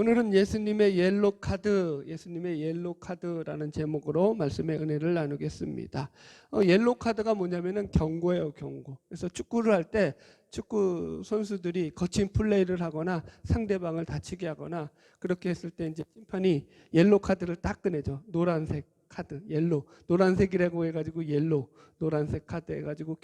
오늘은 예수님의 옐로 카드라는 제목으로 말씀의 은혜를 나누겠습니다. 옐로 카드가 뭐냐면은 경고예요, 경고. 그래서 축구를 할 때 축구 선수들이 거친 플레이를 하거나 상대방을 다치게 하거나 그렇게 했을 때 이제 심판이 옐로 카드를 딱 꺼내죠. 노란색 카드, 옐로, 노란색이라고 해가지고 옐로, 노란색 카드 해가지고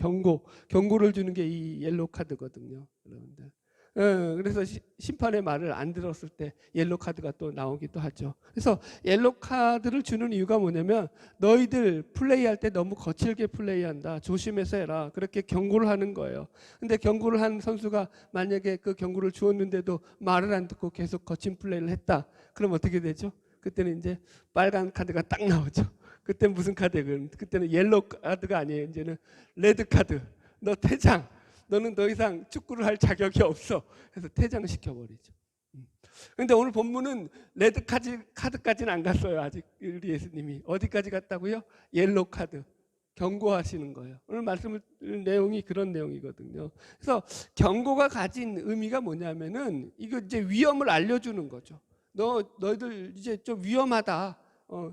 경고를 주는 게 이 옐로 카드거든요, 여러분들. 그래서 심판의 말을 안 들었을 때 옐로 카드가 또 나오기도 하죠. 그래서 옐로 카드를 주는 이유가 뭐냐면 너희들 플레이할 때 너무 거칠게 플레이한다, 조심해서 해라, 그렇게 경고를 하는 거예요. 근데 경고를 한 선수가 만약에 그 경고를 주었는데도 말을 안 듣고 계속 거친 플레이를 했다, 그럼 어떻게 되죠? 그때는 이제 빨간 카드가 딱 나오죠. 그때는 무슨 카드예요? 그때는 옐로 카드가 아니에요. 이제는 레드 카드. 너 퇴장. 너는 더 이상 축구를 할 자격이 없어. 그래서 퇴장시켜버리죠. 그런데 오늘 본문은 레드 카드까지는 안 갔어요. 아직 우리 예수님이. 어디까지 갔다고요? 옐로 카드. 경고하시는 거예요. 오늘 말씀 내용이 그런 내용이거든요. 그래서 경고가 가진 의미가 뭐냐면은 이거 이제 위험을 알려주는 거죠. 너희들 이제 좀 위험하다.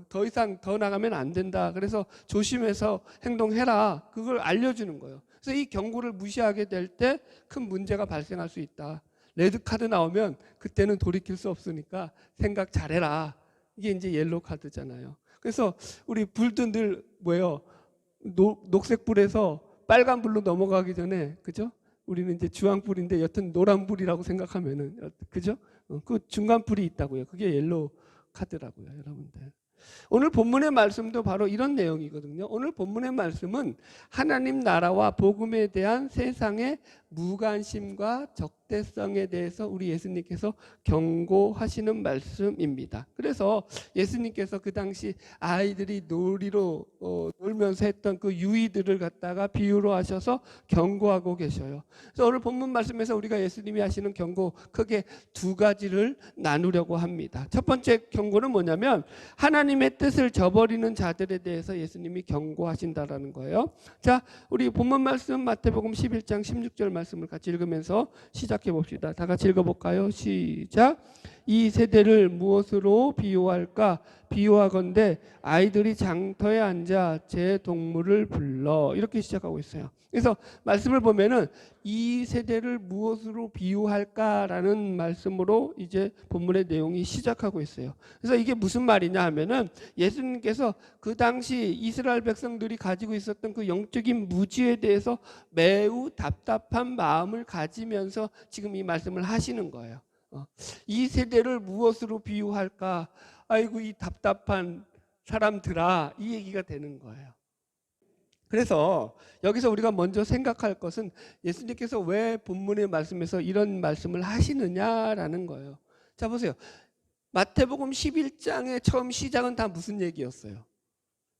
더 이상 더 나가면 안 된다. 그래서 조심해서 행동해라. 그걸 알려주는 거예요. 그래서 이 경고를 무시하게 될 때 큰 문제가 발생할 수 있다. 레드 카드 나오면 그때는 돌이킬 수 없으니까 생각 잘해라. 이게 이제 옐로 카드잖아요. 그래서 우리 불도 늘 뭐예요? 녹색 불에서 빨간 불로 넘어가기 전에, 그죠? 우리는 이제 주황 불인데 여튼 노란 불이라고 생각하면은, 그죠? 그 중간 불이 있다고요. 그게 옐로 카드라고요, 여러분들. 오늘 본문의 말씀도 바로 이런 내용이거든요. 오늘 본문의 말씀은 하나님 나라와 복음에 대한 세상의 무관심과 적대성에 대해서 우리 예수님께서 경고하시는 말씀입니다. 그래서 예수님께서 그 당시 아이들이 놀이로 놀면서 했던 그 유의들을 갖다가 비유로 하셔서 경고하고 계셔요. 그래서 오늘 본문 말씀에서 우리가 예수님이 하시는 경고 크게 두 가지를 나누려고 합니다. 첫 번째 경고는 뭐냐면 하나님의 뜻을 저버리는 자들에 대해서 예수님이 경고하신다라는 거예요. 자, 우리 본문 말씀 마태복음 11장 16절 말씀을 같이 읽으면서 시작해 봅시다. 다 같이 읽어볼까요? 시작. 이 세대를 무엇으로 비유할까? 비유하건대 아이들이 장터에 앉아 제 동물을 불러, 이렇게 시작하고 있어요. 그래서 말씀을 보면은 이 세대를 무엇으로 비유할까라는 말씀으로 이제 본문의 내용이 시작하고 있어요. 그래서 이게 무슨 말이냐 하면은 예수님께서 그 당시 이스라엘 백성들이 가지고 있었던 그 영적인 무지에 대해서 매우 답답한 마음을 가지면서 지금 이 말씀을 하시는 거예요. 이 세대를 무엇으로 비유할까? 아이고 이 답답한 사람들아, 이 얘기가 되는 거예요. 그래서 여기서 우리가 먼저 생각할 것은 예수님께서 왜 본문의 말씀에서 이런 말씀을 하시느냐라는 거예요. 자, 보세요. 마태복음 11장의 처음 시작은 다 무슨 얘기였어요?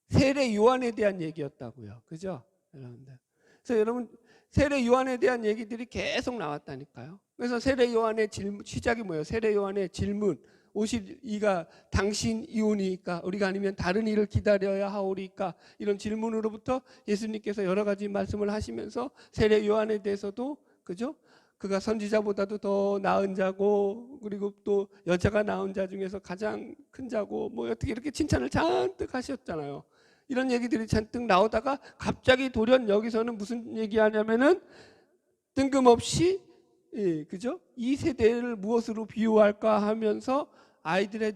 세례 요한에 대한 얘기였다고요. 그죠? 여러분들. 그래서 여러분, 세례 요한에 대한 얘기들이 계속 나왔다니까요. 그래서 세례 요한의 시작이 뭐예요? 세례 요한의 질문. 오실 이가 당신 이오니까 우리가 아니면 다른 이를 기다려야 하오리까, 이런 질문으로부터 예수님께서 여러 가지 말씀을 하시면서 세례 요한에 대해서도, 그죠? 그가 선지자보다도 더 나은 자고, 그리고 또 여자가 낳은 자 중에서 가장 큰 자고, 뭐 어떻게 이렇게 칭찬을 잔뜩 하셨잖아요. 이런 얘기들이 잔뜩 나오다가 갑자기 돌연 여기서는 무슨 얘기하냐면은 뜬금없이, 그죠? 이 세대를 무엇으로 비유할까 하면서 아이들의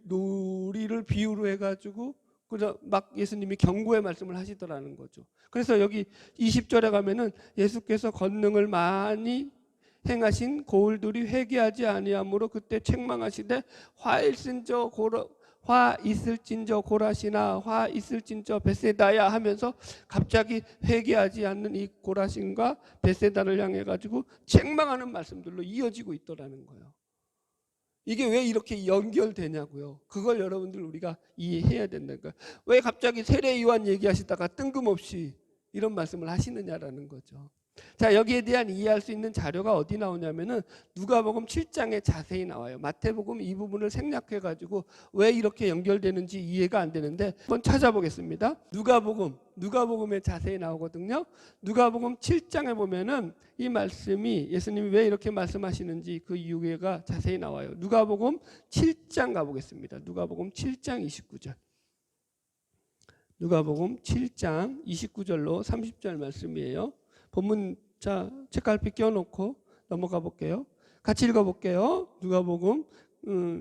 놀이를 비유로 해가지고 그저 막 예수님이 경고의 말씀을 하시더라는 거죠. 그래서 여기 20절에 가면은 예수께서 권능을 많이 행하신 고을들이 회개하지 아니하므로 그때 책망하시되 화 있을진저 고라시나 화 있을진저 베세다야 하면서 갑자기 회개하지 않는 이 고라신과 베세다를 향해 가지고 책망하는 말씀들로 이어지고 있더라는 거예요. 이게 왜 이렇게 연결되냐고요. 그걸 여러분들 우리가 이해해야 된다는 거예요. 왜 갑자기 세례 요한 얘기하시다가 뜬금없이 이런 말씀을 하시느냐라는 거죠. 자, 여기에 대한 이해할 수 있는 자료가 어디 나오냐면은 누가복음 7장에 자세히 나와요. 마태복음 이 부분을 생략해 가지고 왜 이렇게 연결되는지 이해가 안 되는데 한번 찾아보겠습니다. 누가복음에 자세히 나오거든요. 누가복음 7장에 보면은 이 말씀이 예수님이 왜 이렇게 말씀하시는지 그 이유가 자세히 나와요. 누가복음 7장 가보겠습니다. 누가복음 7장 29절. 누가복음 7장 29절로 30절 말씀이에요. 본문 자 책갈피 껴놓고 넘어가 볼게요. 같이 읽어볼게요. 누가복음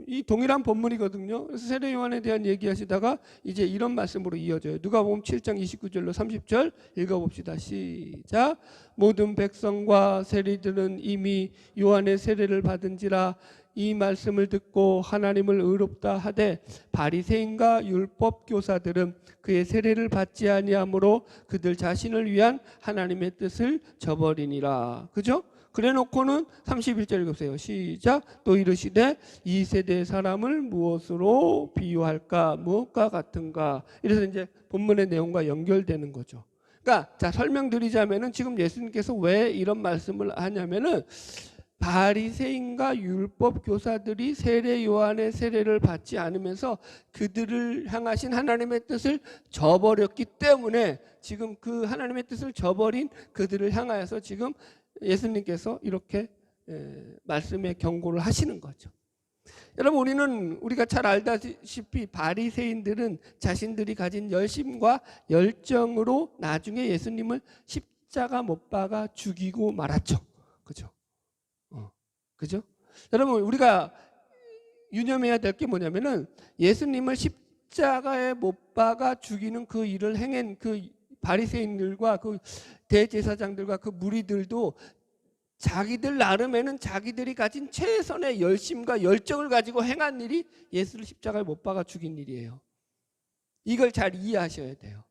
이 동일한 본문이거든요. 그래서 세례 요한에 대한 얘기하시다가 이제 이런 말씀으로 이어져요. 누가복음 7장 29절로 30절 읽어봅시다. 시작. 모든 백성과 세리들은 이미 요한의 세례를 받은지라 이 말씀을 듣고 하나님을 의롭다 하되 바리새인과 율법 교사들은 그의 세례를 받지 아니하므로 그들 자신을 위한 하나님의 뜻을 저버리니라. 그죠? 그래놓고는 31절 읽으세요. 시작. 또 이르시되 이 세대의 사람을 무엇으로 비유할까? 무엇과 같은가? 이래서 이제 본문의 내용과 연결되는 거죠. 그러니까 자 설명드리자면은 지금 예수님께서 왜 이런 말씀을 하냐면은 바리새인과 율법 교사들이 세례 요한의 세례를 받지 않으면서 그들을 향하신 하나님의 뜻을 저버렸기 때문에 지금 그 하나님의 뜻을 저버린 그들을 향하여서 지금 예수님께서 이렇게 말씀의 경고를 하시는 거죠. 여러분 우리가 잘 알다시피 바리새인들은 자신들이 가진 열심과 열정으로 나중에 예수님을 십자가 못 박아 죽이고 말았죠. 그죠? 그죠? 여러분 우리가 유념해야 될 게 뭐냐면은 예수님을 십자가에 못 박아 죽이는 그 일을 행한 그 바리새인들과 그 대제사장들과 그 무리들도 자기들 나름에는 자기들이 가진 최선의 열심과 열정을 가지고 행한 일이 예수를 십자가에 못 박아 죽인 일이에요. 이걸 잘 이해하셔야 돼요.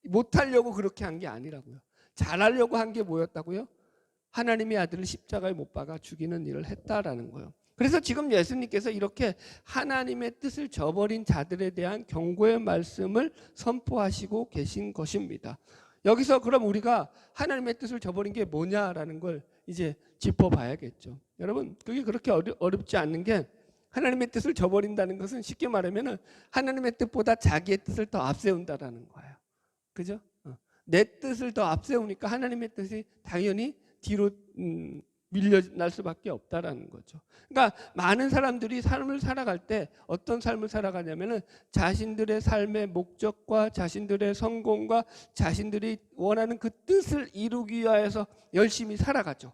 못하려고 그렇게 한 게 아니라고요. 잘하려고 한 게 뭐였다고요? 하나님의 아들을 십자가에 못 박아 죽이는 일을 했다라는 거예요. 그래서 지금 예수님께서 이렇게 하나님의 뜻을 저버린 자들에 대한 경고의 말씀을 선포하시고 계신 것입니다. 여기서 그럼 우리가 하나님의 뜻을 저버린 게 뭐냐라는 걸 이제 짚어봐야겠죠. 여러분 그게 그렇게 어렵지 않는 게 하나님의 뜻을 저버린다는 것은 쉽게 말하면 하나님의 뜻보다 자기의 뜻을 더 앞세운다라는 거예요. 그죠? 내 뜻을 더 앞세우니까 하나님의 뜻이 당연히 뒤로 밀려날 수밖에 없다라는 거죠. 그러니까 많은 사람들이 삶을 살아갈 때 어떤 삶을 살아가냐면은 자신들의 삶의 목적과 자신들의 성공과 자신들이 원하는 그 뜻을 이루기 위하여서 열심히 살아가죠.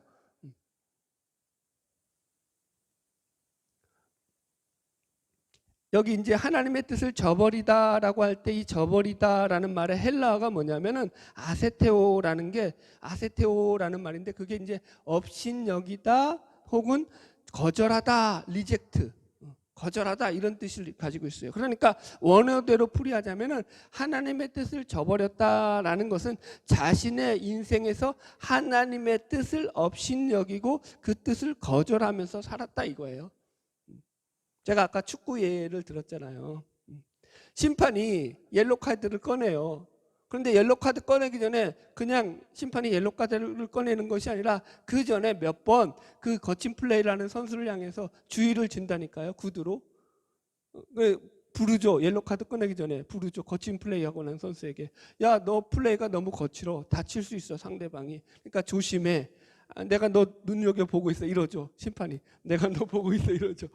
여기 이제 하나님의 뜻을 저버리다라고 할 때 이 저버리다라는 말의 헬라어가 뭐냐면은 아세테오라는 말인데 그게 이제 업신여기다 혹은 거절하다, 리젝트, 거절하다 이런 뜻을 가지고 있어요. 그러니까 원어대로 풀이하자면은 하나님의 뜻을 저버렸다라는 것은 자신의 인생에서 하나님의 뜻을 업신여기고 그 뜻을 거절하면서 살았다 이거예요. 제가 아까 축구 예를 들었잖아요. 심판이 옐로 카드를 꺼내요. 그런데 옐로 카드 꺼내기 전에 그냥 심판이 옐로 카드를 꺼내는 것이 아니라 그 전에 몇 번 그 거친 플레이를 하는 선수를 향해서 주의를 준다니까요. 구두로. 부르죠. 옐로 카드 꺼내기 전에 부르죠. 거친 플레이하고 난 선수에게. 야, 너 플레이가 너무 거칠어. 다칠 수 있어 상대방이. 그러니까 조심해. 내가 너 눈여겨보고 있어 이러죠. 심판이. 내가 너 보고 있어 이러죠.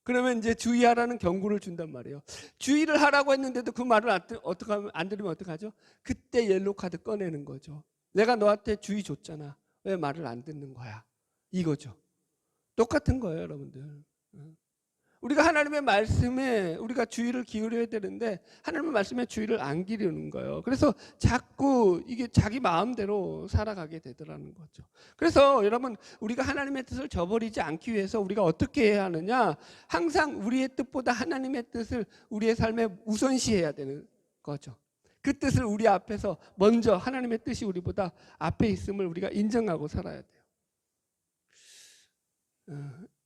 그러면 이제 주의하라는 경고를 준단 말이에요. 주의를 하라고 했는데도 그 말을 안 들으면 어떡하죠? 그때 옐로 카드 꺼내는 거죠. 내가 너한테 주의 줬잖아. 왜 말을 안 듣는 거야? 이거죠. 똑같은 거예요, 여러분들. 우리가 하나님의 말씀에 우리가 주의를 기울여야 되는데 하나님의 말씀에 주의를 안 기르는 거예요. 그래서 자꾸 이게 자기 마음대로 살아가게 되더라는 거죠. 그래서 여러분 우리가 하나님의 뜻을 저버리지 않기 위해서 우리가 어떻게 해야 하느냐? 항상 우리의 뜻보다 하나님의 뜻을 우리의 삶에 우선시해야 되는 거죠. 그 뜻을 우리 앞에서 먼저 하나님의 뜻이 우리보다 앞에 있음을 우리가 인정하고 살아야 돼요.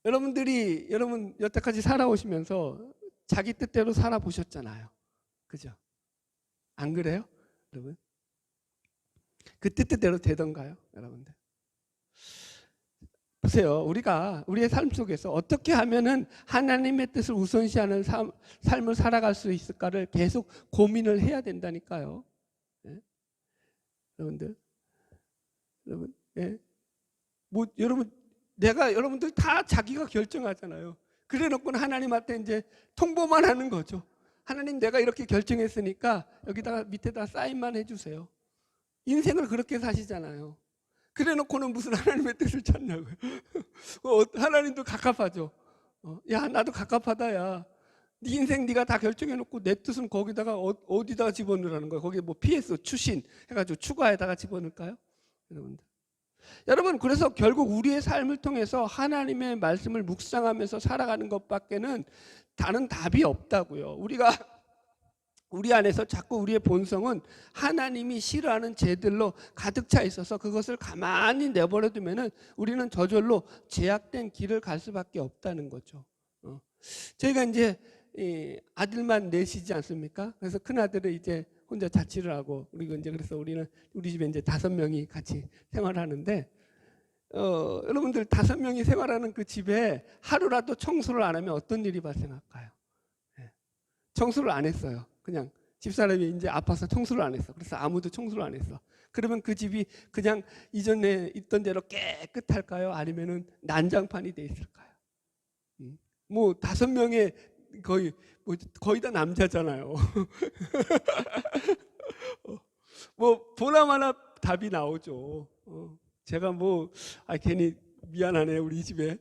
여러분 여태까지 살아오시면서 자기 뜻대로 살아보셨잖아요. 그죠? 안 그래요? 여러분? 그 뜻대로 되던가요, 여러분들? 보세요. 우리가 우리의 삶 속에서 어떻게 하면은 하나님의 뜻을 우선시하는 삶을 살아갈 수 있을까를 계속 고민을 해야 된다니까요. 예? 여러분들, 예? 뭐 여러분, 내가 여러분들 다 자기가 결정하잖아요. 그래놓고는 하나님한테 이제 통보만 하는 거죠. 하나님, 내가 이렇게 결정했으니까 여기다가 밑에다 사인만 해주세요. 인생을 그렇게 사시잖아요. 그래놓고는 무슨 하나님의 뜻을 찾냐고요. 하나님도 갑갑하죠. 야, 나도 갑갑하다. 야, 네 인생 네가 다 결정해놓고 내 뜻은 거기다가 어디다가 집어넣으라는 거예요. 거기에 뭐 PS 추신 해가지고 추가에다가 집어넣을까요? 여러분, 그래서 결국 우리의 삶을 통해서 하나님의 말씀을 묵상하면서 살아가는 것밖에는 다른 답이 없다고요. 우리 안에서 자꾸 우리의 본성은 하나님이 싫어하는 죄들로 가득 차 있어서 그것을 가만히 내버려 두면은 우리는 저절로 제약된 길을 갈 수밖에 없다는 거죠. 저희가 이제 아들만 넷이지 않습니까? 그래서 큰 아들은 이제 혼자 자취를 하고, 그리고 이제 그래서 우리 집에 이제 5명이 같이 생활하는데, 여러분들 5명이 생활하는 그 집에 하루라도 청소를 안 하면 어떤 일이 발생할까요? 청소를 안 했어요. 그냥 집사람이 이제 아파서 청소를 안 했어. 그래서 아무도 청소를 안 했어. 그러면 그 집이 그냥 이전에 있던 대로 깨끗할까요? 아니면은 난장판이 돼 있을까요? 뭐 5명의 거의 다 남자잖아요. 뭐 보나마나 답이 나오죠. 제가 괜히 미안하네 우리 집에.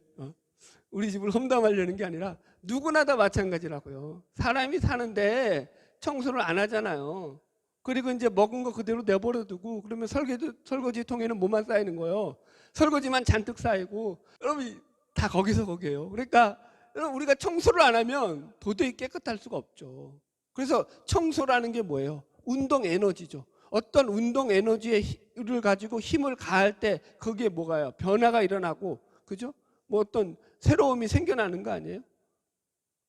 우리 집을 험담하려는 게 아니라 누구나 다 마찬가지라고요. 사람이 사는데 청소를 안 하잖아요. 그리고 이제 먹은 거 그대로 내버려 두고, 그러면 설거지 통에는 뭐만 쌓이는 거예요? 설거지만 잔뜩 쌓이고. 여러분, 다 거기에요. 그러니까 여러분, 우리가 청소를 안 하면 도저히 깨끗할 수가 없죠. 그래서 청소라는 게 뭐예요? 운동 에너지죠. 어떤 운동 에너지를 가지고 힘을 가할 때 거기에 뭐가요? 변화가 일어나고, 그죠? 뭐 어떤 새로움이 생겨나는 거 아니에요?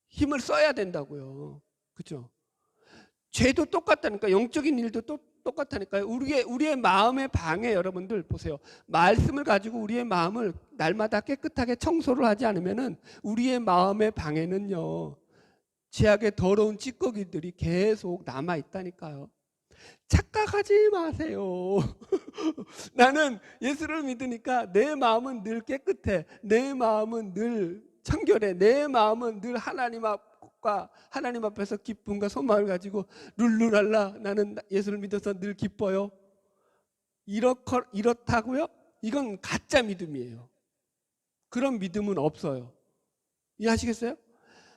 힘을 써야 된다고요. 그죠? 죄도 똑같다니까. 영적인 일도 똑같다니까요. 우리의 마음의 방에, 여러분들 보세요. 말씀을 가지고 우리의 마음을 날마다 깨끗하게 청소를 하지 않으면은 우리의 마음의 방에는요, 죄악의 더러운 찌꺼기들이 계속 남아 있다니까요. 착각하지 마세요. 나는 예수를 믿으니까 내 마음은 늘 깨끗해. 내 마음은 늘 청결해. 내 마음은 늘 하나님 앞에서 기쁨과 소망을 가지고 룰루랄라, 나는 예수를 믿어서 늘 기뻐요. 이렇다고요? 이건 가짜 믿음이에요. 그런 믿음은 없어요. 이해하시겠어요?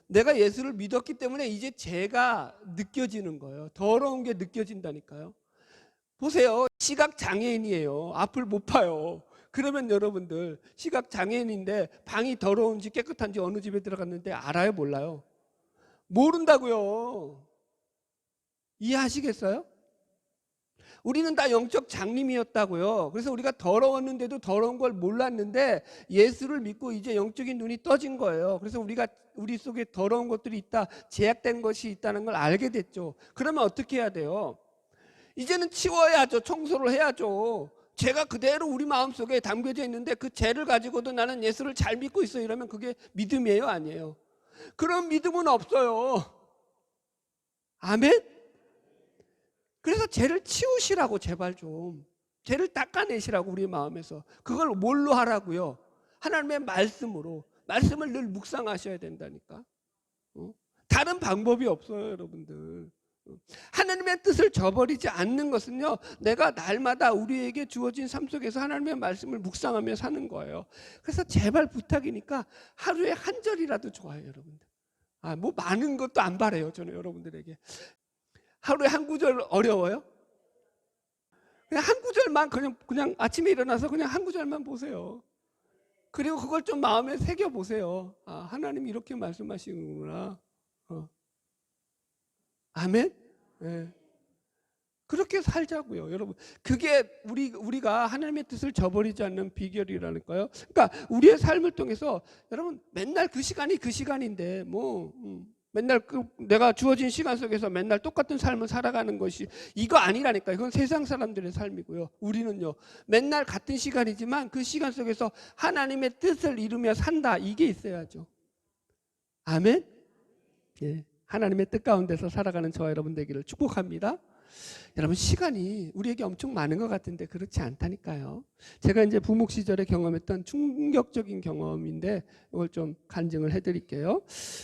내가 예수를 믿었기 때문에 이제 죄가 느껴지는 거예요. 더러운 게 느껴진다니까요. 보세요. 시각장애인이에요. 앞을 못 봐요. 그러면 여러분들, 시각장애인인데 방이 더러운지 깨끗한지 어느 집에 들어갔는데 알아요? 몰라요? 모른다고요. 이해하시겠어요? 우리는 다 영적 장님이었다고요. 그래서 우리가 더러웠는데도 더러운 걸 몰랐는데 예수를 믿고 이제 영적인 눈이 떠진 거예요. 그래서 우리 속에 더러운 것들이 있다, 제약된 것이 있다는 걸 알게 됐죠. 그러면 어떻게 해야 돼요? 이제는 치워야죠. 청소를 해야죠. 죄가 그대로 우리 마음속에 담겨져 있는데 그 죄를 가지고도 나는 예수를 잘 믿고 있어, 이러면 그게 믿음이에요, 아니에요? 그런 믿음은 없어요. 아멘? 그래서 죄를 치우시라고, 제발 좀. 죄를 닦아내시라고, 우리 마음에서. 그걸 뭘로 하라고요? 하나님의 말씀으로. 말씀을 늘 묵상하셔야 된다니까. 다른 방법이 없어요, 여러분들. 하나님의 뜻을 저버리지 않는 것은요, 내가 날마다 우리에게 주어진 삶 속에서 하나님의 말씀을 묵상하며 사는 거예요. 그래서 제발 부탁이니까 하루에 한 절이라도 좋아요, 여러분들. 뭐 많은 것도 안 바래요, 저는 여러분들에게. 하루에 한 구절 어려워요? 그냥 한 구절만, 그냥 아침에 일어나서 그냥 한 구절만 보세요. 그리고 그걸 좀 마음에 새겨 보세요. 하나님이 이렇게 말씀하시는구나. 아멘? 네. 그렇게 살자고요, 여러분. 그게 우리가 하나님의 뜻을 저버리지 않는 비결이라니까요. 그러니까 우리의 삶을 통해서, 여러분, 맨날 그 시간이 그 시간인데 맨날 내가 주어진 시간 속에서 맨날 똑같은 삶을 살아가는 것이 이거 아니라니까. 이건 세상 사람들의 삶이고요. 우리는요, 맨날 같은 시간이지만 그 시간 속에서 하나님의 뜻을 이루며 산다. 이게 있어야죠. 아멘? 예. 하나님의 뜻 가운데서 살아가는 저와 여러분 되기를 축복합니다. 여러분, 시간이 우리에게 엄청 많은 것 같은데 그렇지 않다니까요. 제가 이제 부목 시절에 경험했던 충격적인 경험인데 이걸 좀 간증을 해드릴게요.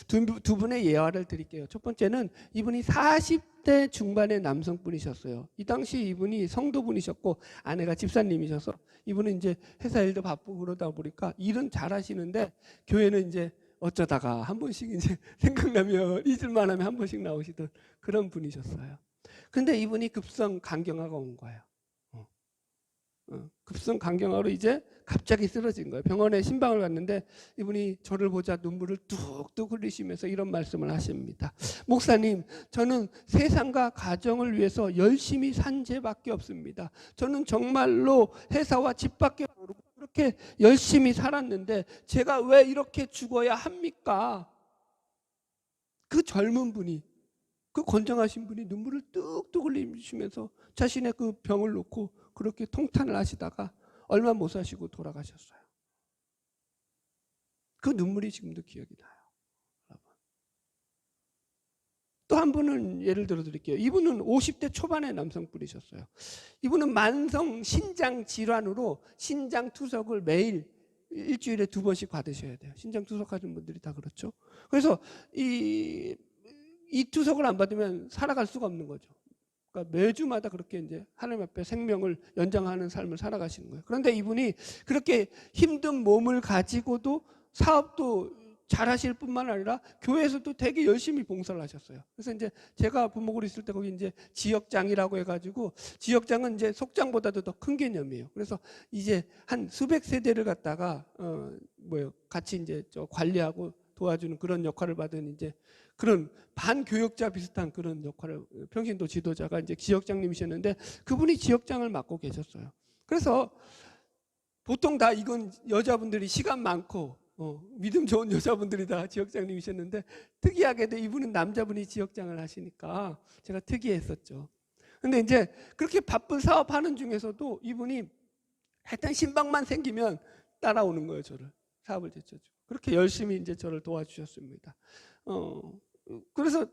두 분의 예화를 드릴게요. 첫 번째는 이분이 40대 중반의 남성분이셨어요. 이 당시 이분이 성도분이셨고 아내가 집사님이셔서 이분은 이제 회사 일도 바쁘고 그러다 보니까 일은 잘하시는데 교회는 이제 어쩌다가 한 번씩 이제 생각나면 잊을만 하면 한 번씩 나오시던 그런 분이셨어요. 근데 이분이 급성 간경화가 온 거예요. 급성 간경화로 이제 갑자기 쓰러진 거예요. 병원에 신방을 갔는데 이분이 저를 보자 눈물을 뚝뚝 흘리시면서 이런 말씀을 하십니다. 목사님, 저는 세상과 가정을 위해서 열심히 산 죄밖에 없습니다. 저는 정말로 회사와 집밖에 모르고 그렇게 열심히 살았는데 제가 왜 이렇게 죽어야 합니까? 그 젊은 분이, 그 건장하신 분이 눈물을 뚝뚝 흘리시면서 자신의 그 병을 놓고 그렇게 통탄을 하시다가 얼마 못 사시고 돌아가셨어요. 그 눈물이 지금도 기억이 나요. 또 한 분은 예를 들어 드릴게요. 이분은 50대 초반의 남성분이셨어요. 이분은 만성 신장 질환으로 신장 투석을 매일 일주일에 2번씩 받으셔야 돼요. 신장 투석하는 분들이 다 그렇죠. 그래서 이 투석을 안 받으면 살아갈 수가 없는 거죠. 그러니까 매주마다 그렇게 이제 하나님 앞에 생명을 연장하는 삶을 살아가시는 거예요. 그런데 이분이 그렇게 힘든 몸을 가지고도 사업도 잘하실 뿐만 아니라 교회에서도 되게 열심히 봉사를 하셨어요. 그래서 이제 제가 부목으로 있을 때 거기 이제 지역장이라고 해가지고 지역장은 이제 속장보다도 더 큰 개념이에요. 그래서 이제 한 수백 세대를 갖다가 같이 이제 관리하고 도와주는 그런 역할을 받은 이제 그런 반교역자 비슷한 그런 역할을 평신도 지도자가 이제 지역장님이셨는데 그분이 지역장을 맡고 계셨어요. 그래서 보통 다 이건 여자분들이 시간 많고 믿음 좋은 여자분들이 다 지역장님이셨는데 특이하게도 이분은 남자분이 지역장을 하시니까 제가 특이했었죠. 근데 이제 그렇게 바쁜 사업하는 중에서도 이분이 하여튼 신방만 생기면 따라오는 거예요. 저를 사업을 제쳐주고 그렇게 열심히 이제 저를 도와주셨습니다. 그래서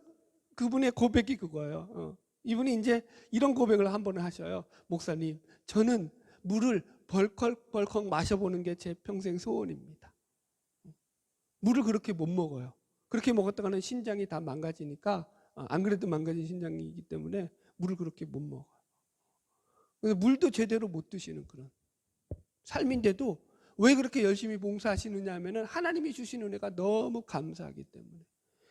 그분의 고백이 그거예요. 이분이 이제 이런 고백을 한 번은 하셔요. 목사님, 저는 물을 벌컥벌컥 마셔보는 게 제 평생 소원입니다. 물을 그렇게 못 먹어요. 그렇게 먹었다가는 신장이 다 망가지니까 안 그래도 망가진 신장이기 때문에 물을 그렇게 못 먹어요. 그래서 물도 제대로 못 드시는 그런 삶인데도 왜 그렇게 열심히 봉사하시느냐 하면은 하나님이 주신 은혜가 너무 감사하기 때문에.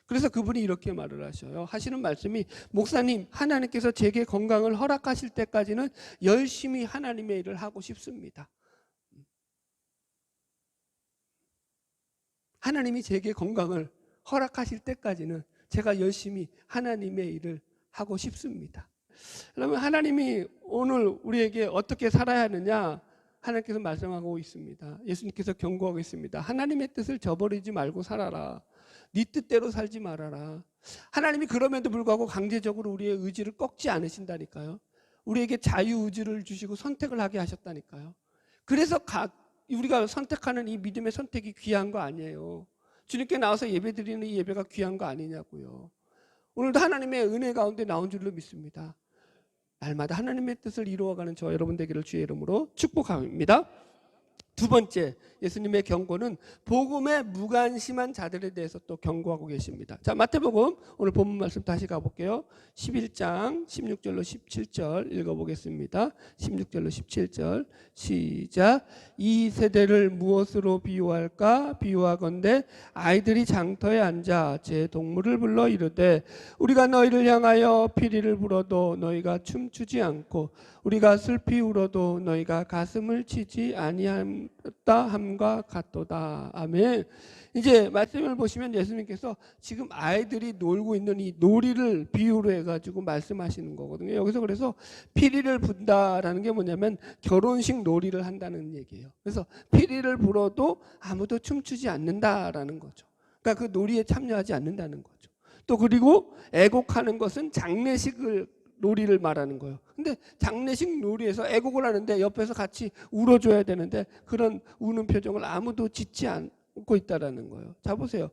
그래서 그분이 이렇게 말을 하셔요. 하시는 말씀이 목사님, 하나님께서 제게 건강을 허락하실 때까지는 열심히 하나님의 일을 하고 싶습니다. 하나님이 제게 건강을 허락하실 때까지는 제가 열심히 하나님의 일을 하고 싶습니다. 그러면 하나님이 오늘 우리에게 어떻게 살아야 하느냐? 하나님께서 말씀하고 있습니다. 예수님께서 경고하고 있습니다. 하나님의 뜻을 저버리지 말고 살아라. 네 뜻대로 살지 말아라. 하나님이 그럼에도 불구하고 강제적으로 우리의 의지를 꺾지 않으신다니까요. 우리에게 자유의지를 주시고 선택을 하게 하셨다니까요. 그래서 우리가 선택하는 이 믿음의 선택이 귀한 거 아니에요. 주님께 나와서 예배드리는 이 예배가 귀한 거 아니냐고요. 오늘도 하나님의 은혜 가운데 나온 줄로 믿습니다. 날마다 하나님의 뜻을 이루어가는 저 여러분 되기를 주의 이름으로 축복합니다. 두 번째, 예수님의 경고는 복음에 무관심한 자들에 대해서 또 경고하고 계십니다. 자, 마태복음 오늘 본문 말씀 다시 가볼게요. 11장 16절로 17절 읽어보겠습니다. 16절로 17절 시작. 이 세대를 무엇으로 비유할까? 비유하건대 아이들이 장터에 앉아 제 동물을 불러 이르되 우리가 너희를 향하여 피리를 불어도 너희가 춤추지 않고 우리가 슬피 울어도 너희가 가슴을 치지 아니하였다 함과 같도다. 아멘. 이제 말씀을 보시면 예수님께서 지금 아이들이 놀고 있는 이 놀이를 비유로 해가지고 말씀하시는 거거든요. 여기서 그래서 피리를 분다라는 게 뭐냐면 결혼식 놀이를 한다는 얘기예요. 그래서 피리를 불어도 아무도 춤추지 않는다라는 거죠. 그러니까 그 놀이에 참여하지 않는다는 거죠. 또 그리고 애곡하는 것은 장례식을 놀이를 말하는 거예요. 근데 장례식 놀이에서 애곡을 하는데 옆에서 같이 울어줘야 되는데 그런 우는 표정을 아무도 짓지 않고 있다라는 거예요. 자 보세요.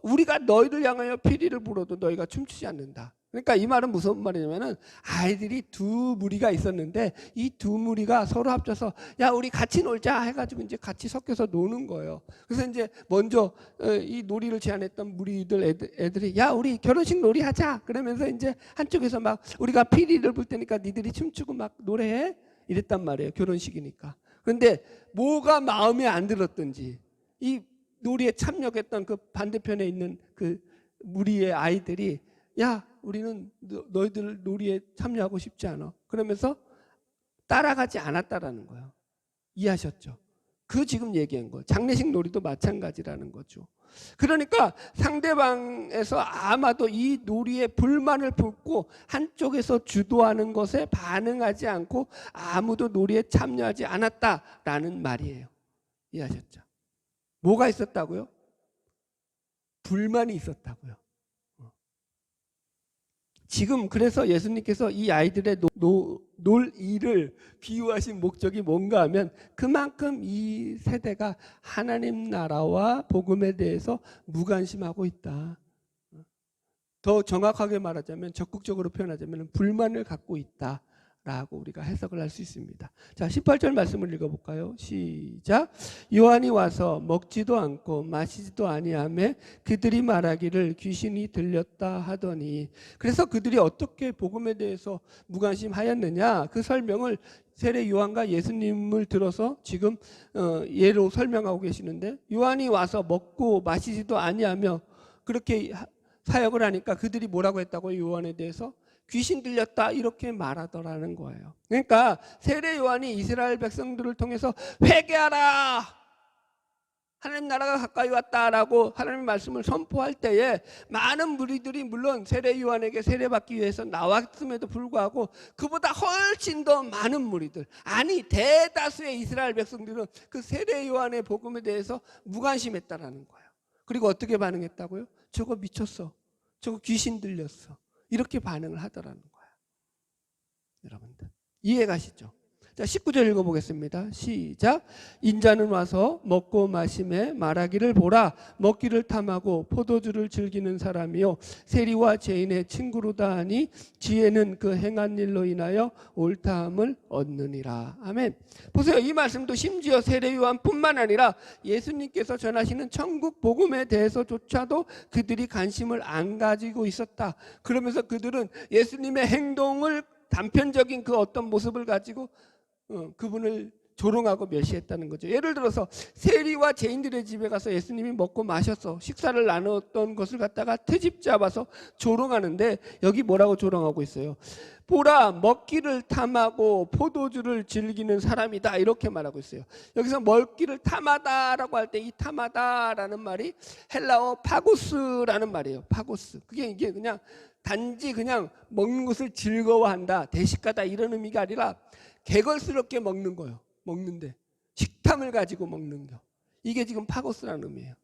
우리가 너희를 향하여 피리를 불어도 너희가 춤추지 않는다. 그러니까 이 말은 무슨 말이냐면은 아이들이 두 무리가 있었는데 이 두 무리가 서로 합쳐서 야 우리 같이 놀자 해가지고 이제 같이 섞여서 노는 거예요. 그래서 이제 먼저 이 놀이를 제안했던 무리들 애들이 야 우리 결혼식 놀이 하자 그러면서 이제 한쪽에서 막 우리가 피리를 불 테니까 니들이 춤추고 막 노래해 이랬단 말이에요. 결혼식이니까. 그런데 뭐가 마음에 안 들었든지 이 놀이에 참여했던 그 반대편에 있는 그 무리의 아이들이 야 우리는 너희들 놀이에 참여하고 싶지 않아 그러면서 따라가지 않았다라는 거예요. 이해하셨죠? 그 지금 얘기한 거 장례식 놀이도 마찬가지라는 거죠. 그러니까 상대방에서 아마도 이 놀이에 불만을 품고 한쪽에서 주도하는 것에 반응하지 않고 아무도 놀이에 참여하지 않았다라는 말이에요. 이해하셨죠? 뭐가 있었다고요? 불만이 있었다고요. 지금 그래서 예수님께서 이 아이들의 놀이를 비유하신 목적이 뭔가 하면 그만큼 이 세대가 하나님 나라와 복음에 대해서 무관심하고 있다. 더 정확하게 말하자면 적극적으로 표현하자면 불만을 갖고 있다. 라고 우리가 해석을 할 수 있습니다. 자, 18절 말씀을 읽어볼까요? 시작. 요한이 와서 먹지도 않고 마시지도 아니하며 그들이 말하기를 귀신이 들렸다 하더니 그래서 그들이 어떻게 복음에 대해서 무관심하였느냐 그 설명을 세례 요한과 예수님을 들어서 지금 예로 설명하고 계시는데 요한이 와서 먹고 마시지도 아니하며 그렇게 사역을 하니까 그들이 뭐라고 했다고요? 요한에 대해서 귀신 들렸다 이렇게 말하더라는 거예요. 그러니까 세례 요한이 이스라엘 백성들을 통해서 회개하라 하나님 나라가 가까이 왔다라고 하나님의 말씀을 선포할 때에 많은 무리들이 물론 세례 요한에게 세례받기 위해서 나왔음에도 불구하고 그보다 훨씬 더 많은 무리들 아니 대다수의 이스라엘 백성들은 그 세례 요한의 복음에 대해서 무관심했다라는 거예요. 그리고 어떻게 반응했다고요? 저거 미쳤어. 저거 귀신 들렸어. 이렇게 반응을 하더라는 거예요. 여러분들 이해가시죠? 자 19절 읽어보겠습니다. 시작. 인자는 와서 먹고 마심에 말하기를 보라 먹기를 탐하고 포도주를 즐기는 사람이요 세리와 죄인의 친구로다 하니 지혜는 그 행한 일로 인하여 옳다함을 얻느니라. 아멘. 보세요. 이 말씀도 심지어 세례 요한뿐만 아니라 예수님께서 전하시는 천국 복음에 대해서조차도 그들이 관심을 안 가지고 있었다. 그러면서 그들은 예수님의 행동을 단편적인 그 어떤 모습을 가지고 그분을 조롱하고 멸시했다는 거죠. 예를 들어서 세리와 죄인들의 집에 가서 예수님이 먹고 마셔서 식사를 나눴던 것을 갖다가 트집 잡아서 조롱하는데 여기 뭐라고 조롱하고 있어요? 보라 먹기를 탐하고 포도주를 즐기는 사람이다 이렇게 말하고 있어요. 여기서 먹기를 탐하다라고 할 때 이 탐하다라는 말이 헬라어 파고스라는 말이에요. 파고스. 이게 그냥 단지 그냥 먹는 것을 즐거워한다 대식가다 이런 의미가 아니라 개걸스럽게 먹는 거예요. 먹는데 식탐을 가지고 먹는 거. 이게 지금 파고스라는 의미예요.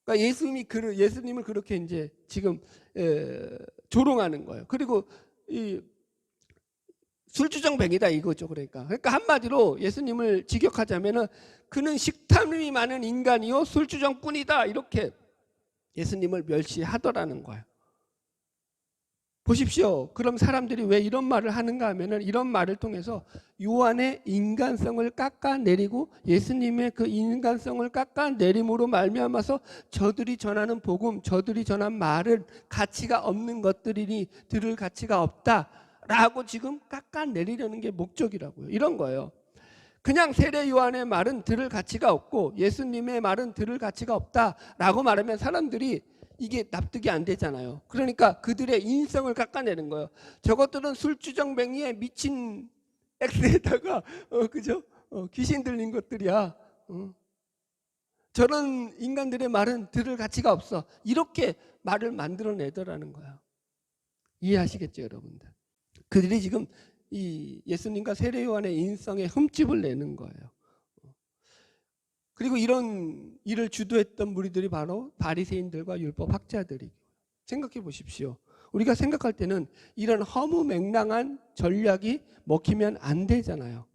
그러니까 예수님을 그렇게 이제 지금 조롱하는 거예요. 그리고 이 술주정뱅이다 이거죠. 그러니까 한마디로 예수님을 직역하자면은 그는 식탐이 많은 인간이요 술주정꾼이다 이렇게 예수님을 멸시하더라는 거예요. 보십시오. 그럼 사람들이 왜 이런 말을 하는가 하면은 이런 말을 통해서 요한의 인간성을 깎아내리고 예수님의 그 인간성을 깎아내림으로 말미암아서 저들이 전하는 복음, 저들이 전한 말은 가치가 없는 것들이니 들을 가치가 없다라고 지금 깎아내리려는 게 목적이라고요. 이런 거예요. 그냥 세례 요한의 말은 들을 가치가 없고 예수님의 말은 들을 가치가 없다라고 말하면 사람들이 이게 납득이 안 되잖아요. 그러니까 그들의 인성을 깎아내는 거예요. 저것들은 술주정뱅이에 미친 X에다가 그죠? 귀신 들린 것들이야. 저런 인간들의 말은 들을 가치가 없어. 이렇게 말을 만들어내더라는 거예요. 이해하시겠죠, 여러분들? 그들이 지금 이 예수님과 세례 요한의 인성에 흠집을 내는 거예요. 그리고 이런 일을 주도했던 무리들이 바로 바리새인들과 율법 학자들이. 생각해 보십시오. 우리가 생각할 때는 이런 허무맹랑한 전략이 먹히면 안 되잖아요.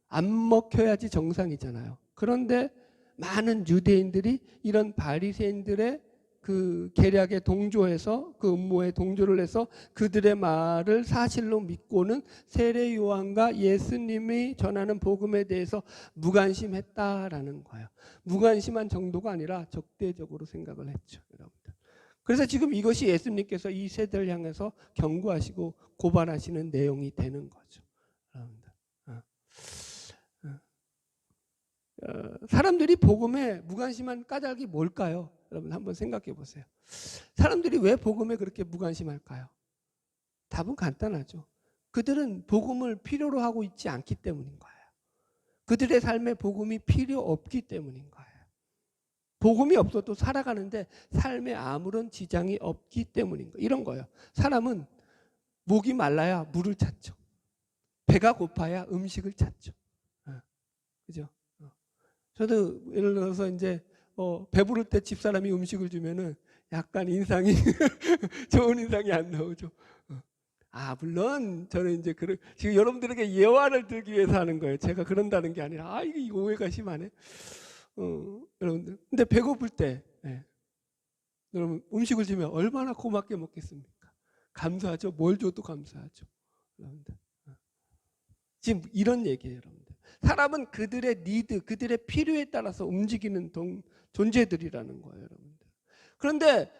안 먹혀야지 정상이잖아요. 그런데 많은 유대인들이 이런 바리새인들의 그 계략에 동조해서, 그 음모에 동조를 해서 그들의 말을 사실로 믿고는 세례 요한과 예수님이 전하는 복음에 대해서 무관심했다라는 거예요. 무관심한 정도가 아니라 적대적으로 생각을 했죠, 여러분들. 그래서 지금 이것이 예수님께서 이 세대를 향해서 경고하시고 고발하시는 내용이 되는 거죠, 여러분들. 사람들이 복음에 무관심한 까닭이 뭘까요? 여러분 한번 생각해 보세요. 사람들이 왜 복음에 그렇게 무관심할까요? 답은 간단하죠. 그들은 복음을 필요로 하고 있지 않기 때문인 거예요. 그들의 삶에 복음이 필요 없기 때문인 거예요. 복음이 없어도 살아가는데 삶에 아무런 지장이 없기 때문인 거예요. 이런 거예요. 사람은 목이 말라야 물을 찾죠. 배가 고파야 음식을 찾죠. 그죠? 저도 예를 들어서 이제 배부를 때 집사람이 음식을 주면은 약간 인상이 좋은 인상이 안 나오죠. 물론 저는 이제 지금 여러분들에게 예화를 들기 위해서 하는 거예요. 제가 그런다는 게 아니라 이게 오해가 심하네. 여러분들. 근데 배고플 때 여러분 음식을 주면 얼마나 고맙게 먹겠습니까? 감사하죠. 뭘 줘도 감사하죠. 여러분들. 지금 이런 얘기예요, 여러분들. 사람은 그들의 니드, 그들의 필요에 따라서 움직이는 존재들이라는 거예요, 여러분들. 그런데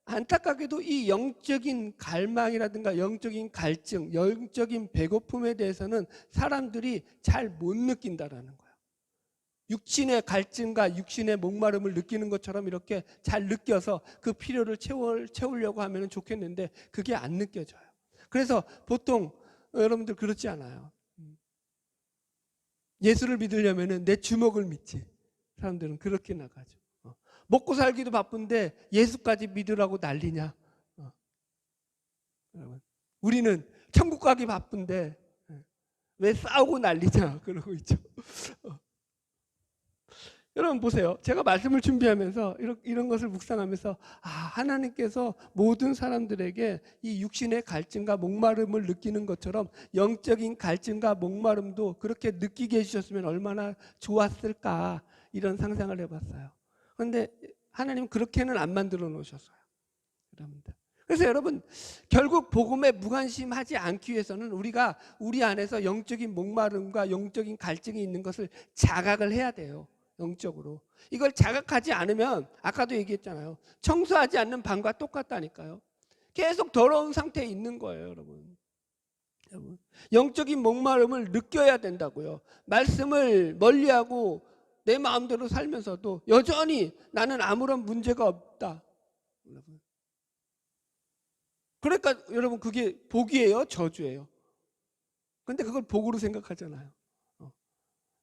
안타깝게도 이 영적인 갈망이라든가 영적인 갈증, 영적인 배고픔에 대해서는 사람들이 잘 못 느낀다라는 거예요. 육신의 갈증과 육신의 목마름을 느끼는 것처럼 이렇게 잘 느껴서 그 필요를 채우려고 하면 좋겠는데 그게 안 느껴져요. 그래서 보통 여러분들 그렇지 않아요. 예수를 믿으려면 내 주먹을 믿지. 사람들은 그렇게 나가죠. 먹고 살기도 바쁜데 예수까지 믿으라고 난리냐. 여러분, 우리는 천국 가기 바쁜데 왜 싸우고 난리냐 그러고 있죠. 여러분 보세요. 제가 말씀을 준비하면서 이런 것을 묵상하면서 하나님께서 모든 사람들에게 이 육신의 갈증과 목마름을 느끼는 것처럼 영적인 갈증과 목마름도 그렇게 느끼게 해주셨으면 얼마나 좋았을까, 이런 상상을 해봤어요. 그런데 하나님은 그렇게는 안 만들어 놓으셨어요, 여러분들. 그래서 여러분 결국 복음에 무관심하지 않기 위해서는 우리가 우리 안에서 영적인 목마름과 영적인 갈증이 있는 것을 자각을 해야 돼요. 영적으로. 이걸 자각하지 않으면 아까도 얘기했잖아요. 청소하지 않는 방과 똑같다니까요. 계속 더러운 상태에 있는 거예요, 여러분. 영적인 목마름을 느껴야 된다고요. 말씀을 멀리하고 내 마음대로 살면서도 여전히 나는 아무런 문제가 없다. 그러니까 여러분 그게 복이에요, 저주예요? 근데 그걸 복으로 생각하잖아요.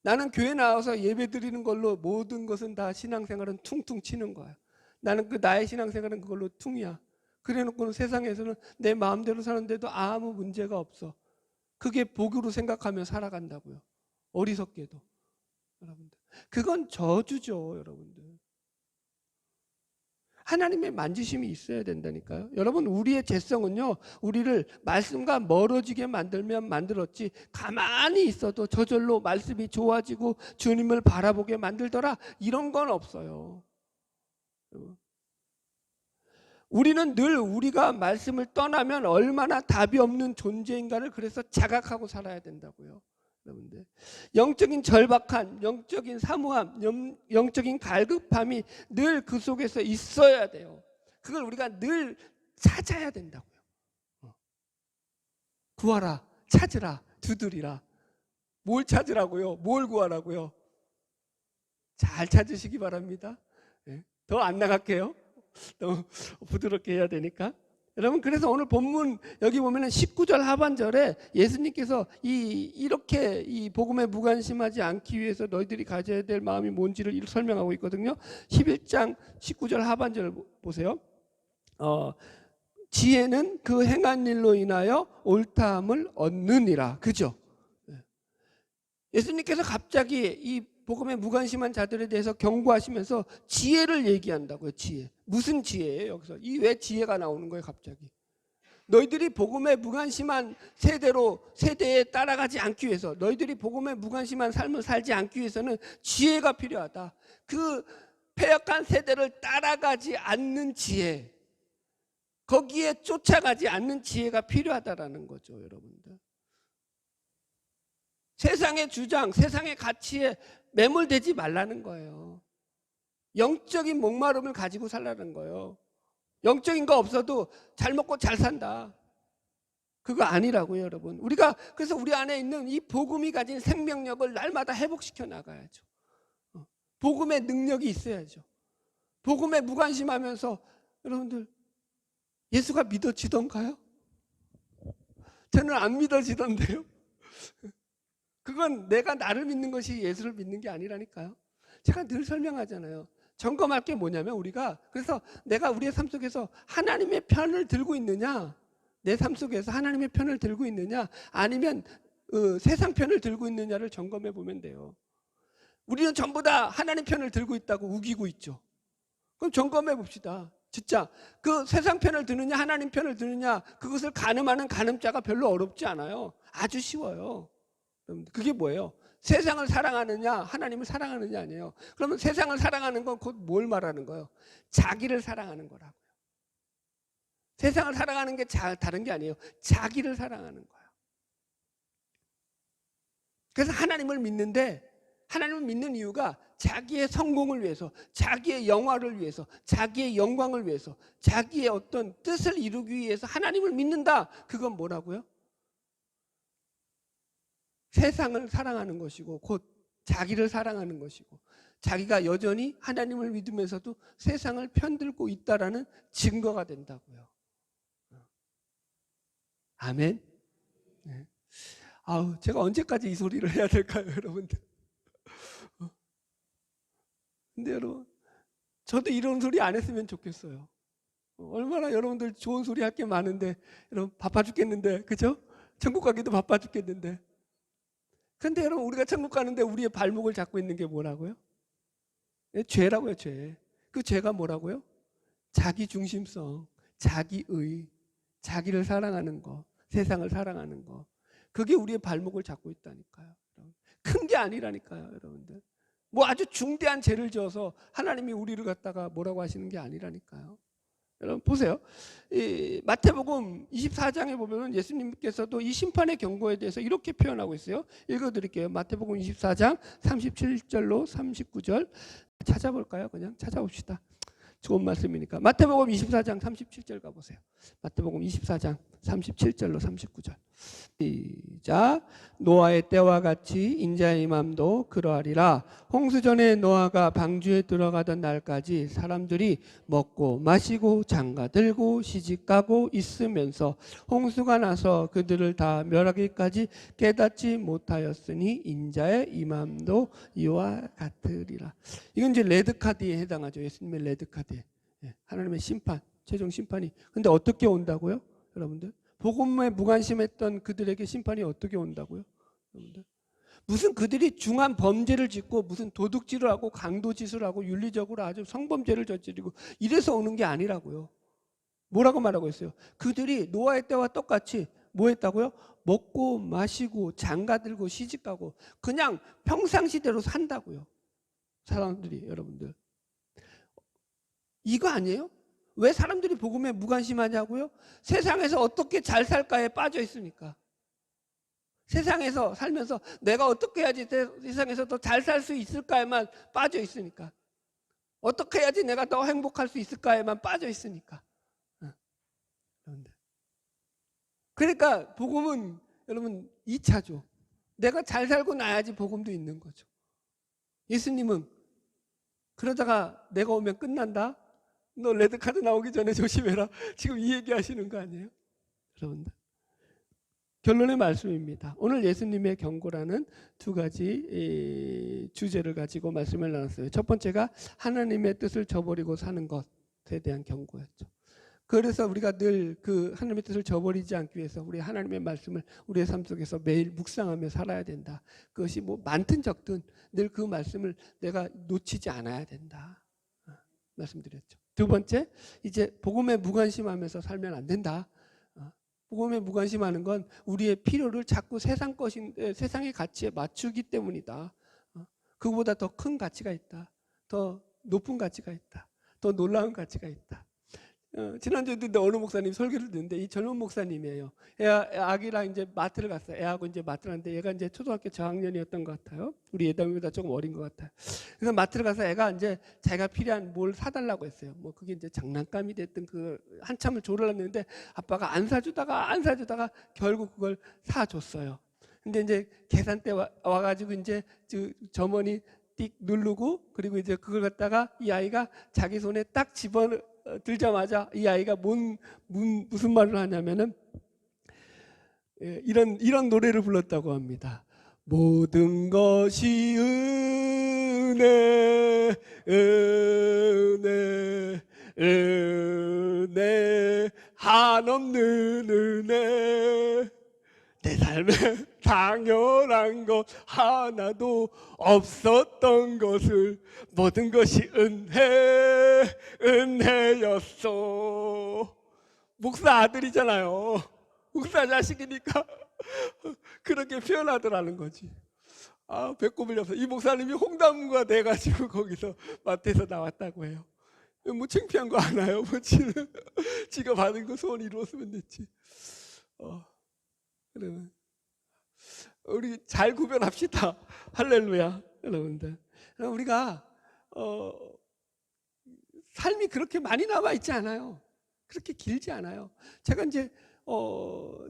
나는 교회 나와서 예배 드리는 걸로 모든 것은 다 신앙생활은 퉁퉁 치는 거야. 나는 나의 신앙생활은 그걸로 퉁이야. 그래놓고는 세상에서는 내 마음대로 사는데도 아무 문제가 없어. 그게 복으로 생각하며 살아간다고요. 어리석게도. 여러분들. 그건 저주죠, 여러분들. 하나님의 만지심이 있어야 된다니까요. 여러분 우리의 죄성은요, 우리를 말씀과 멀어지게 만들면 만들었지 가만히 있어도 저절로 말씀이 좋아지고 주님을 바라보게 만들더라, 이런 건 없어요. 우리는 늘 우리가 말씀을 떠나면 얼마나 답이 없는 존재인가를 그래서 자각하고 살아야 된다고요. 여러분들, 영적인 절박함, 영적인 사모함, 영적인 갈급함이 늘 그 속에서 있어야 돼요. 그걸 우리가 늘 찾아야 된다고요. 구하라, 찾으라, 두드리라. 뭘 찾으라고요? 뭘 구하라고요? 잘 찾으시기 바랍니다. 더 안 나갈게요. 너무 부드럽게 해야 되니까. 여러분, 그래서 오늘 본문 여기 보면은 19절 하반절에 예수님께서 이렇게 이 복음에 무관심하지 않기 위해서 너희들이 가져야 될 마음이 뭔지를 설명하고 있거든요. 11장 19절 하반절 보세요. 지혜는 그 행한 일로 인하여 옳다함을 얻느니라. 그죠? 예수님께서 갑자기 이 복음에 무관심한 자들에 대해서 경고하시면서 지혜를 얘기한다고요. 지혜. 무슨 지혜예요? 여기서 이 왜 지혜가 나오는 거예요 갑자기? 너희들이 복음에 무관심한 세대에 따라가지 않기 위해서, 너희들이 복음에 무관심한 삶을 살지 않기 위해서는 지혜가 필요하다. 그 패역한 세대를 따라가지 않는 지혜, 거기에 쫓아가지 않는 지혜가 필요하다라는 거죠, 여러분들. 세상의 주장, 세상의 가치에 매몰되지 말라는 거예요. 영적인 목마름을 가지고 살라는 거예요. 영적인 거 없어도 잘 먹고 잘 산다. 그거 아니라고요, 여러분. 그래서 우리 안에 있는 이 복음이 가진 생명력을 날마다 회복시켜 나가야죠. 복음의 능력이 있어야죠. 복음에 무관심하면서 여러분들 예수가 믿어지던가요? 저는 안 믿어지던데요. 그건 내가 나를 믿는 것이 예수를 믿는 게 아니라니까요. 제가 늘 설명하잖아요. 점검할 게 뭐냐면 그래서 내가 우리의 삶 속에서 하나님의 편을 들고 있느냐, 내 삶 속에서 하나님의 편을 들고 있느냐, 아니면 세상 편을 들고 있느냐를 점검해 보면 돼요. 우리는 전부 다 하나님 편을 들고 있다고 우기고 있죠. 그럼 점검해 봅시다. 진짜 그 세상 편을 드느냐 하나님 편을 드느냐, 그것을 가늠하는 가늠자가 별로 어렵지 않아요. 아주 쉬워요. 그게 뭐예요? 세상을 사랑하느냐 하나님을 사랑하느냐 아니에요. 그러면 세상을 사랑하는 건 곧 뭘 말하는 거예요? 자기를 사랑하는 거라고요. 세상을 사랑하는 게 다른 게 아니에요. 자기를 사랑하는 거예요. 그래서 하나님을 믿는데, 하나님을 믿는 이유가 자기의 성공을 위해서, 자기의 영화를 위해서, 자기의 영광을 위해서, 자기의 어떤 뜻을 이루기 위해서 하나님을 믿는다. 그건 뭐라고요? 세상을 사랑하는 것이고 곧 자기를 사랑하는 것이고, 자기가 여전히 하나님을 믿으면서도 세상을 편들고 있다라는 증거가 된다고요. 아멘. 네. 제가 언제까지 이 소리를 해야 될까요, 여러분들? 근데 여러분, 저도 이런 소리 안 했으면 좋겠어요. 얼마나 여러분들 좋은 소리 할 게 많은데, 여러분 바빠 죽겠는데, 그죠? 천국 가기도 바빠 죽겠는데. 근데 여러분, 우리가 천국 가는데 우리의 발목을 잡고 있는 게 뭐라고요? 죄라고요, 죄. 그 죄가 뭐라고요? 자기 중심성, 자기의, 자기를 사랑하는 거, 세상을 사랑하는 거. 그게 우리의 발목을 잡고 있다니까요. 큰 게 아니라니까요, 여러분들. 뭐 아주 중대한 죄를 지어서 하나님이 우리를 갖다가 뭐라고 하시는 게 아니라니까요. 여러분 보세요. 이 마태복음 24장에 보면 예수님께서도 이 심판의 경고에 대해서 이렇게 표현하고 있어요. 읽어드릴게요. 마태복음 24장 37절로 39절 찾아볼까요? 그냥 찾아봅시다. 좋은 말씀이니까. 마태복음 24장 37절 가보세요. 마태복음 24장 37절로 39절. 시작. 노아의 때와 같이 인자의 임함도 그러하리라. 홍수전에 노아가 방주에 들어가던 날까지 사람들이 먹고 마시고 장가들고 시집가고 있으면서 홍수가 나서 그들을 다 멸하기까지 깨닫지 못하였으니 인자의 임함도 이와 같으리라. 이건 이제 레드카드에 해당하죠. 예수님의 레드카드에. 하나님의 심판, 최종 심판이. 근데 어떻게 온다고요? 여러분들, 복음에 무관심했던 그들에게 심판이 어떻게 온다고요? 여러분들, 무슨 그들이 중한 범죄를 짓고 무슨 도둑질을 하고 강도짓을 하고 윤리적으로 아주 성범죄를 저지르고 이래서 오는 게 아니라고요. 뭐라고 말하고 있어요? 그들이 노아의 때와 똑같이 뭐 했다고요? 먹고 마시고 장가들고 시집가고 그냥 평상시대로 산다고요. 사람들이. 여러분들, 이거 아니에요? 왜 사람들이 복음에 무관심하냐고요? 세상에서 어떻게 잘 살까에 빠져 있으니까. 세상에서 살면서 내가 어떻게 해야지 세상에서 더 잘 살 수 있을까에만 빠져 있으니까. 어떻게 해야지 내가 더 행복할 수 있을까에만 빠져 있으니까. 그러니까 복음은 여러분 2차죠. 내가 잘 살고 나야지 복음도 있는 거죠. 예수님은 그러다가 내가 오면 끝난다? 너 레드카드 나오기 전에 조심해라. 지금 이 얘기 하시는 거 아니에요? 여러분들, 결론의 말씀입니다. 오늘 예수님의 경고라는 두 가지 주제를 가지고 말씀을 나눴어요. 첫 번째가 하나님의 뜻을 저버리고 사는 것에 대한 경고였죠. 그래서 우리가 늘 그 하나님의 뜻을 저버리지 않기 위해서 우리 하나님의 말씀을 우리의 삶 속에서 매일 묵상하며 살아야 된다. 그것이 뭐 많든 적든 늘 그 말씀을 내가 놓치지 않아야 된다. 말씀드렸죠. 두 번째, 이제 복음에 무관심하면서 살면 안 된다. 복음에 무관심하는 건 우리의 필요를 자꾸 세상의 가치에 맞추기 때문이다. 그보다 더 큰 가치가 있다. 더 높은 가치가 있다. 더 놀라운 가치가 있다. 지난주에도 어느 목사님 설교를 듣는데 이 젊은 목사님이에요. 아기랑 이제 마트를 갔어요. 애하고 이제 마트를 갔는데 얘가 이제 초등학교 저학년이었던 것 같아요. 우리 예담이보다 조금 어린 것 같아요. 그래서 마트를 가서 애가 이제 자기가 필요한 뭘 사달라고 했어요. 뭐 그게 이제 장난감이 됐든 그 한참을 졸랐는데 아빠가 안 사주다가 결국 그걸 사줬어요. 근데 이제 계산대 와가지고 이제 점원이 띡 누르고 그리고 이제 그걸 갖다가 이 아이가 자기 손에 딱 들자마자 이 아이가 무슨 말을 하냐면은 이런 노래를 불렀다고 합니다. 모든 것이 은혜 한없는 은혜 내 삶에 당연한 것 하나도 없었던 것을 모든 것이 은혜였어. 목사 아들이잖아요. 목사 자식이니까 그렇게 표현하더라는 거지. 배꼽을 엽서. 이 목사님이 홍담과 돼가지고 거기서 마트에서 나왔다고 해요. 뭐 창피한 거 하나요? 뭐 지가 받은 거 소원 이루었으면 됐지. 그러면 우리 잘 구별합시다. 할렐루야, 여러분들. 우리가 삶이 그렇게 많이 남아 있지 않아요. 그렇게 길지 않아요. 제가 이제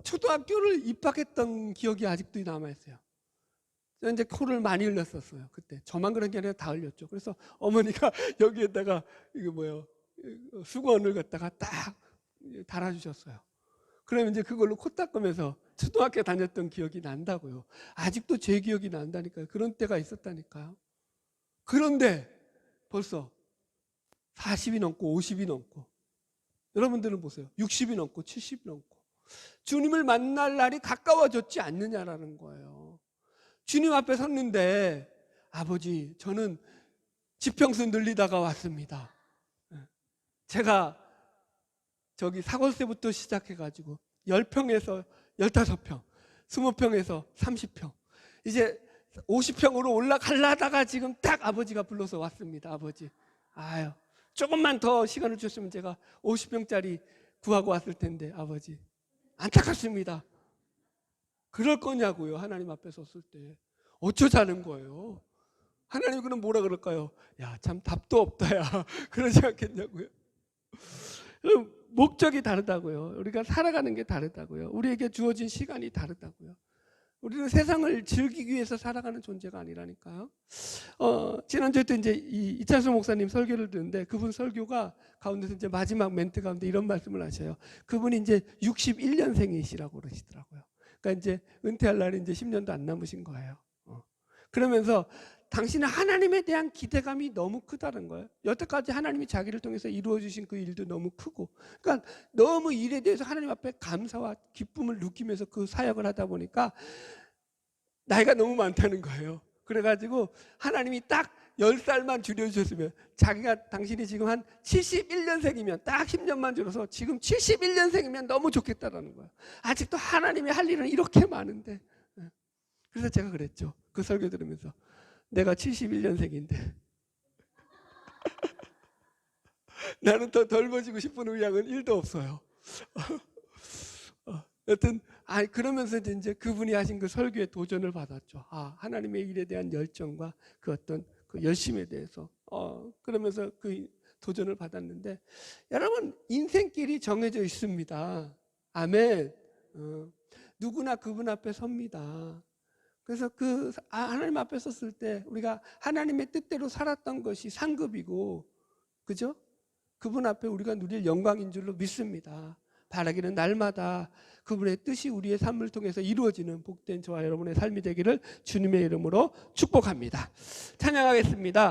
초등학교를 입학했던 기억이 아직도 남아 있어요. 이제 코를 많이 흘렸었어요. 그때 저만 그런 게 아니라 다 흘렸죠. 그래서 어머니가 여기에다가 이거 뭐요 수건을 갖다가 딱 달아주셨어요. 그러면 이제 그걸로 코 닦으면서 초등학교 다녔던 기억이 난다고요. 아직도 제 기억이 난다니까요. 그런 때가 있었다니까요. 그런데 벌써 40이 넘고 50이 넘고 여러분들은 보세요. 60이 넘고 70이 넘고 주님을 만날 날이 가까워졌지 않느냐라는 거예요. 주님 앞에 섰는데 아버지 저는 지평수 늘리다가 왔습니다. 제가 저기 사골세부터 시작해가지고 10평에서 15평, 20평에서 30평 이제 50평으로 올라가려다가 지금 딱 아버지가 불러서 왔습니다. 아버지 조금만 더 시간을 주셨으면 제가 50평짜리 구하고 왔을 텐데 아버지 안타깝습니다. 그럴 거냐고요. 하나님 앞에 섰을 때 어쩌자는 거예요. 하나님 그럼 뭐라 그럴까요? 야 참 답도 없다 야 그러지 않겠냐고요. 목적이 다르다고요. 우리가 살아가는 게 다르다고요. 우리에게 주어진 시간이 다르다고요. 우리는 세상을 즐기기 위해서 살아가는 존재가 아니라니까요. 지난주에 또 이제 이찬수 목사님 설교를 듣는데 그분 설교가 가운데서 이제 마지막 멘트 가운데 이런 말씀을 하셔요. 그분이 이제 61년생이시라고 그러시더라고요. 그러니까 이제 은퇴할 날이 이제 10년도 안 남으신 거예요. 그러면서 당신은 하나님에 대한 기대감이 너무 크다는 거예요. 여태까지 하나님이 자기를 통해서 이루어 주신 그 일도 너무 크고 그러니까 너무 일에 대해서 하나님 앞에 감사와 기쁨을 느끼면서 그 사역을 하다 보니까 나이가 너무 많다는 거예요. 그래가지고 하나님이 딱 10살만 줄여주셨으면 당신이 지금 한 71년생이면 딱 10년만 줄여서 지금 71년생이면 너무 좋겠다라는 거예요. 아직도 하나님이 할 일은 이렇게 많은데. 그래서 제가 그랬죠. 그 설교 들으면서 내가 71년생인데 나는 더 덜머지고 싶은 의향은 1도 없어요. 여튼 그러면서 이제 그분이 하신 그 설교에 도전을 받았죠. 하나님의 일에 대한 열정과 그 어떤 그 열심에 대해서 그러면서 그 도전을 받았는데 여러분 인생길이 정해져 있습니다. 아멘. 누구나 그분 앞에 섭니다. 그래서 하나님 앞에 섰을 때 우리가 하나님의 뜻대로 살았던 것이 상급이고 그죠? 그분 앞에 우리가 누릴 영광인 줄로 믿습니다. 바라기는 날마다 그분의 뜻이 우리의 삶을 통해서 이루어지는 복된 저와 여러분의 삶이 되기를 주님의 이름으로 축복합니다. 찬양하겠습니다.